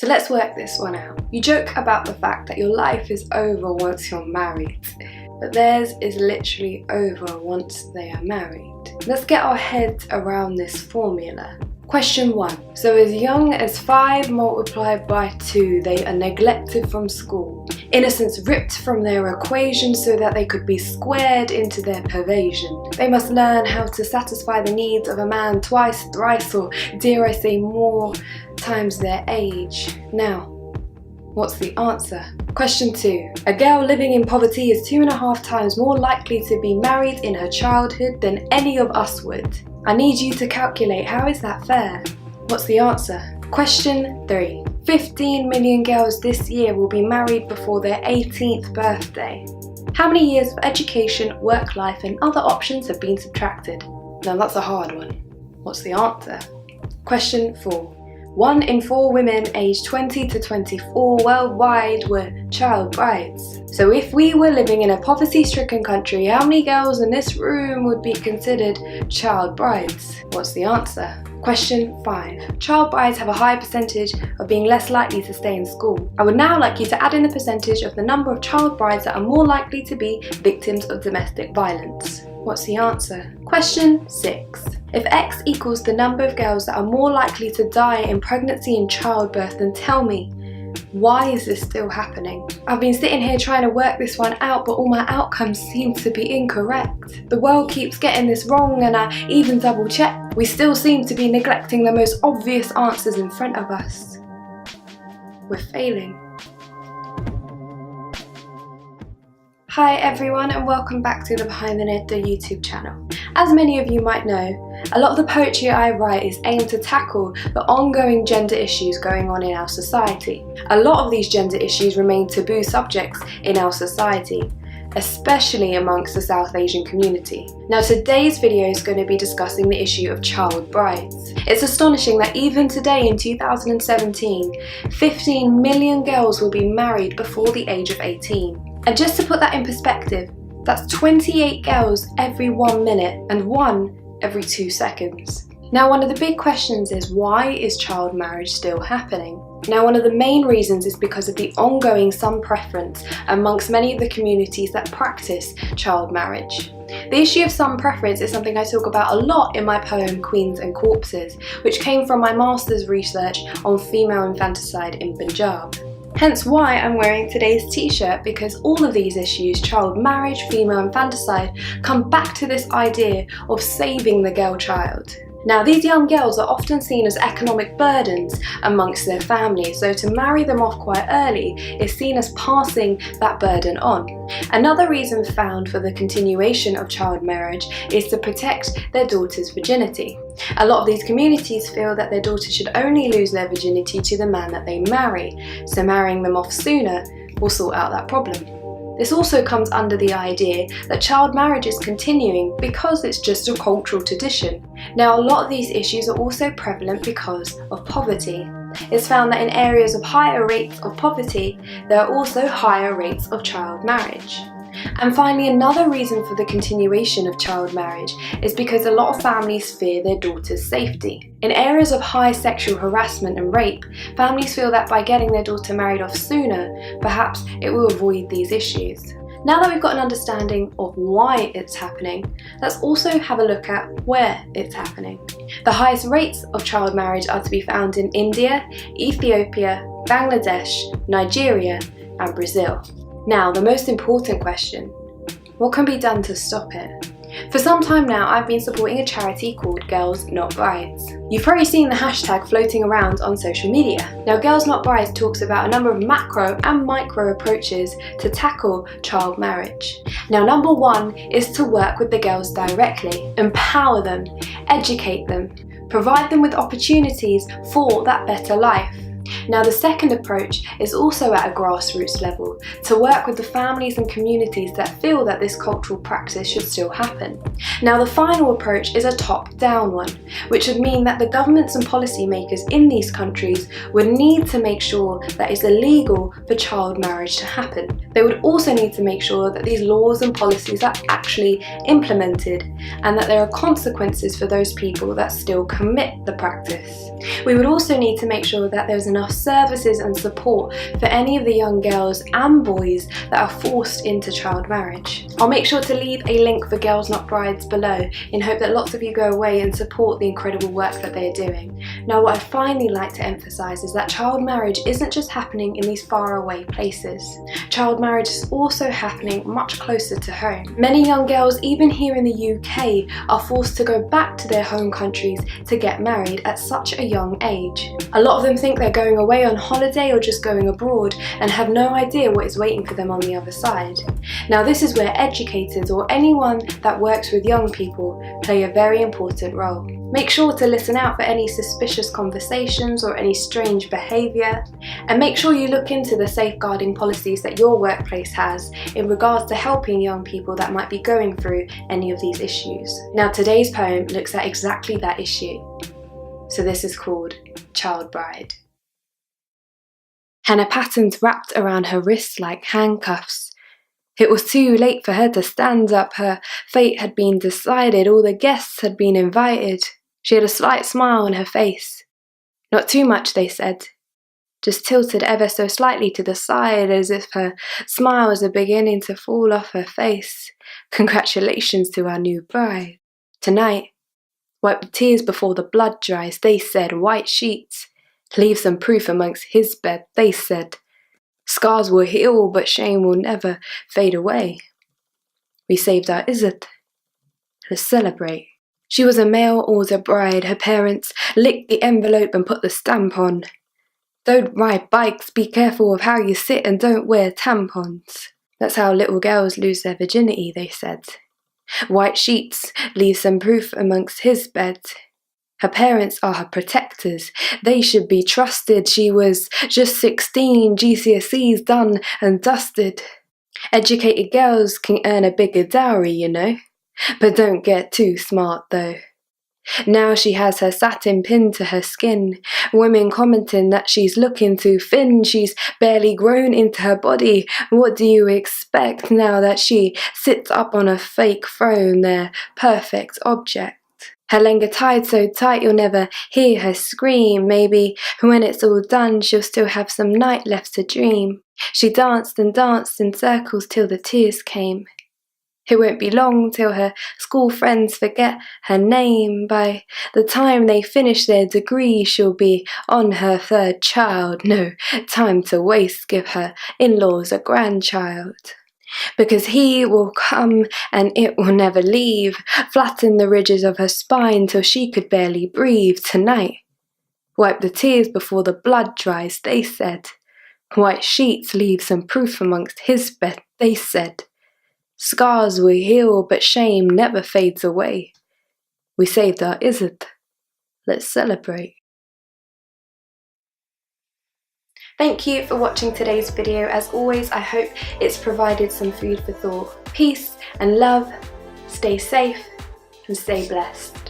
So let's work this one out. You joke about the fact that your life is over once you're married, but theirs is literally over once they are married. Let's get our heads around this formula. Question 1. So as young as 5 multiplied by 2, they are neglected from school. Innocence ripped from their equation so that they could be squared into their pervasion. They must learn how to satisfy the needs of a man twice, thrice, or dare I say more times their age. Now, what's the answer? Question 2. A girl living in poverty is 2.5 times more likely to be married in her childhood than any of us would. I need you to calculate, how is that fair? What's the answer? Question 3. 15 million girls this year will be married before their 18th birthday. How many years of education, work life and other options have been subtracted? Now that's a hard one. What's the answer? Question 4. 1 in 4 women aged 20 to 24 worldwide were child brides. So if we were living in a poverty-stricken country, how many girls in this room would be considered child brides? What's the answer? Question 5. Child brides have a high percentage of being less likely to stay in school. I would now like you to add in the percentage of the number of child brides that are more likely to be victims of domestic violence. What's the answer? Question 6. If X equals the number of girls that are more likely to die in pregnancy and childbirth, then tell me, why is this still happening? I've been sitting here trying to work this one out, but all my outcomes seem to be incorrect. The world keeps getting this wrong, and I even double check. We still seem to be neglecting the most obvious answers in front of us. We're failing. Hi everyone, and welcome back to the Behind the Netra YouTube channel. As many of you might know, a lot of the poetry I write is aimed to tackle the ongoing gender issues going on in our society. A lot of these gender issues remain taboo subjects in our society, especially amongst the South Asian community. Now today's video is going to be discussing the issue of child brides. It's astonishing that even today in 2017, 15 million girls will be married before the age of 18. And just to put that in perspective, that's 28 girls every 1 minute and 1 every 2 seconds. Now one of the big questions is, why is child marriage still happening? Now one of the main reasons is because of the ongoing son preference amongst many of the communities that practice child marriage. The issue of son preference is something I talk about a lot in my poem Queens and Corpses, which came from my master's research on female infanticide in Punjab. Hence why I'm wearing today's t-shirt, because all of these issues, child marriage, female infanticide, come back to this idea of saving the girl child. Now these young girls are often seen as economic burdens amongst their families, so to marry them off quite early is seen as passing that burden on. Another reason found for the continuation of child marriage is to protect their daughter's virginity. A lot of these communities feel that their daughters should only lose their virginity to the man that they marry, so marrying them off sooner will sort out that problem. This also comes under the idea that child marriage is continuing because it's just a cultural tradition. Now a lot of these issues are also prevalent because of poverty. It's found that in areas of higher rates of poverty, there are also higher rates of child marriage. And finally, another reason for the continuation of child marriage is because a lot of families fear their daughter's safety. In areas of high sexual harassment and rape, families feel that by getting their daughter married off sooner, perhaps it will avoid these issues. Now that we've got an understanding of why it's happening, let's also have a look at where it's happening. The highest rates of child marriage are to be found in India, Ethiopia, Bangladesh, Nigeria, and Brazil. Now, the most important question, what can be done to stop it? For some time now, I've been supporting a charity called Girls Not Brides. You've probably seen the hashtag floating around on social media. Now, Girls Not Brides talks about a number of macro and micro approaches to tackle child marriage. Now, number 1 is to work with the girls directly, empower them, educate them, provide them with opportunities for that better life. Now the second approach is also at a grassroots level, to work with the families and communities that feel that this cultural practice should still happen. Now the final approach is a top-down one, which would mean that the governments and policymakers in these countries would need to make sure that it's illegal for child marriage to happen. They would also need to make sure that these laws and policies are actually implemented and that there are consequences for those people that still commit the practice. We would also need to make sure that there's enough services and support for any of the young girls and boys that are forced into child marriage. I'll make sure to leave a link for Girls Not Brides below in hope that lots of you go away and support the incredible work that they are doing. Now, what I'd finally like to emphasise is that child marriage isn't just happening in these faraway places. Child marriage is also happening much closer to home. Many young girls, even here in the UK, are forced to go back to their home countries to get married at such a young age. A lot of them think they're going away on holiday or just going abroad and have no idea what is waiting for them on the other side. Now, this is where educators or anyone that works with young people play a very important role. Make sure to listen out for any suspicious conversations or any strange behaviour, and make sure you look into the safeguarding policies that your workplace has in regards to helping young people that might be going through any of these issues. Now, today's poem looks at exactly that issue. So this is called Child Bride. Henna patterns wrapped around her wrists like handcuffs. It was too late for her to stand up. Her fate had been decided. All the guests had been invited. She had a slight smile on her face. Not too much, they said. Just tilted ever so slightly to the side as if her smiles are beginning to fall off her face. Congratulations to our new bride. Tonight, wipe the tears before the blood dries, they said. White sheets, leave some proof amongst his bed, they said. Scars will heal, but shame will never fade away. We saved our Izzat. Let's celebrate. She was a male altar bride. Her parents licked the envelope and put the stamp on. Don't ride bikes, be careful of how you sit, and don't wear tampons. That's how little girls lose their virginity, they said. White sheets, leave some proof amongst his bed. Her parents are her protectors. They should be trusted. She was just 16, GCSEs done and dusted. Educated girls can earn a bigger dowry, you know. But don't get too smart though. Now she has her satin pinned to her skin. Women commenting that she's looking too thin. She's barely grown into her body. What do you expect now that she sits up on a fake throne, their perfect object? Her lenga tied so tight you'll never hear her scream. Maybe when it's all done she'll still have some night left to dream. She danced and danced in circles till the tears came. It won't be long till her school friends forget her name. By the time they finish their degree she'll be on her third child. No time to waste, give her in-laws a grandchild. Because he will come and it will never leave, flatten the ridges of her spine till she could barely breathe. Tonight, wipe the tears before the blood dries, they said. White sheets leave some proof amongst his bed, they said. Scars will heal, but shame never fades away. We saved our Izzat. Let's celebrate. Thank you for watching today's video. As always, I hope it's provided some food for thought. Peace and love. Stay safe and stay blessed.